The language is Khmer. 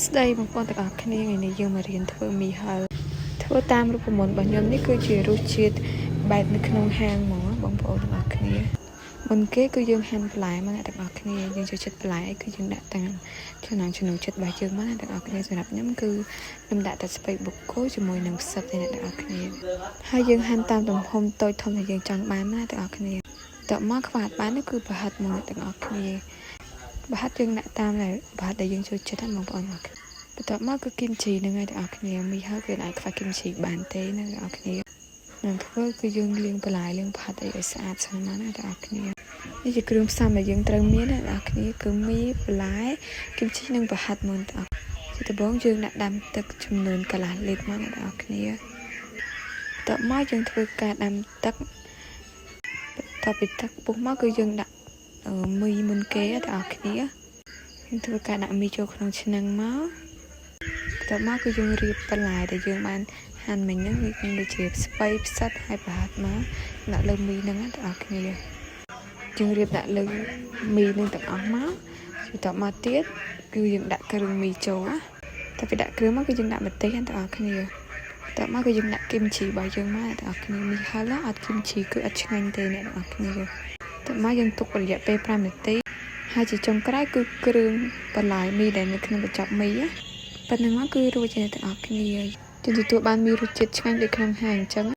ស្ដីបងប្អូនទាំងអស់គ្នាថ្ងៃនេះយើងមករៀនធ្វើមីហឹលធ្វើតាមរូបមន្តរបស់ខ្ញុំនេះគឺជារសជាតិបែបនៅក្នុងហាងហ្មងបងប្អូនទាំងអស់គ្នាមុនគេគឺយើងហាន់បន្លែមកទាំងអស់គ្នាយើងចូលចិត្តបន្លែគឺយើងដាក់តាមចំណង់ចំណូលចិត្តរបស់យើងមកទាំងអស់គ្នាសម្រាប់ខ្ញុំគឺខ្ញុំដាក់តែស្ពៃបុកគោជាមួយនឹងផ្សិតទេទាំងអស់គ្នាហើយយើងហាន់តាមទំហំតូចធំដែលយើងចង់បានណាទាំងអស់គ្នាតើមកខ្វាតបានគឺប្រហិតមកទាំងអស់គ្នាប្រហិតយើងដាក់តាមប្រហិតដែលយើងចូលចិត្តហ្នឹងបងប្អូនបន្ទាប់មកគឺគីមជីហ្នឹងហើយទាំងអស់គ្នាមីហឹលគឺអាចខ្វះគីមជីបានទេណាទាំងអស់គ្នានឹងធ្វើគឺយើងលាងបន្លែលាងផាត់ឲ្យស្អាតស្អាតណាទាំងអស់គ្នានេះជាគ្រឿងផ្សំដែលយើងត្រូវមានណាទាំងអស់គ្នាគឺមីបន្លែគីមជីនិងប្រហិតមុនទាំងអស់ជាដំបូងយើងដាក់ដាំទឹកចំនួនកន្លះលីត្រមកទាំងអស់គ្នាបន្ទាប់មកយើងធ្វើការដាំទឹកបន្ទាប់ពីទឹកពុះមកគឺយើងដាក់មីមុនគេទាំងអស់គ្នាយើងធ្វើការដាក់មីចូលក្នុងឆ្នាំងមកបន្ទាប់មកគឺយើងរៀបបន្លែដែលយើងបានហាន់មិញហ្នឹងវាដូចជាស្ពៃផ្សិតហើយប្រហិតមកដាក់លើមីហ្នឹងទាំងអស់គ្នាយើងរៀបដាក់លើមីហ្នឹងទាំងអស់មកបន្ទាប់មកទៀតគឺយើងដាក់គ្រឿងមីចូលតែពេលដាក់គ្រឿងមកគឺយើងដាក់ម្ទេសទាំងអស់គ្នាបន្ទាប់មកគឺយើងដាក់គីមជីរបស់យើងមកទាំងអស់គ្នាមីហឹលអត់គីមជីគឺអត់ឆ្ងាញ់ទេអ្នកទាំងអស់គ្នាបន្ទាប់មកយើងទុករយៈពេល5នាទីហើយជាចុងក្រោយគឺគ្រឿងបន្លែមីដែលនៅក្នុងកញ្ចប់មីប៉ុណ្ណឹងមកគឺរួចហើយទាំងអស់គ្នាយើងទទួលបានមានរសជាតិឆ្ងាញ់ដូចក្នុងហាងអញ្ចឹង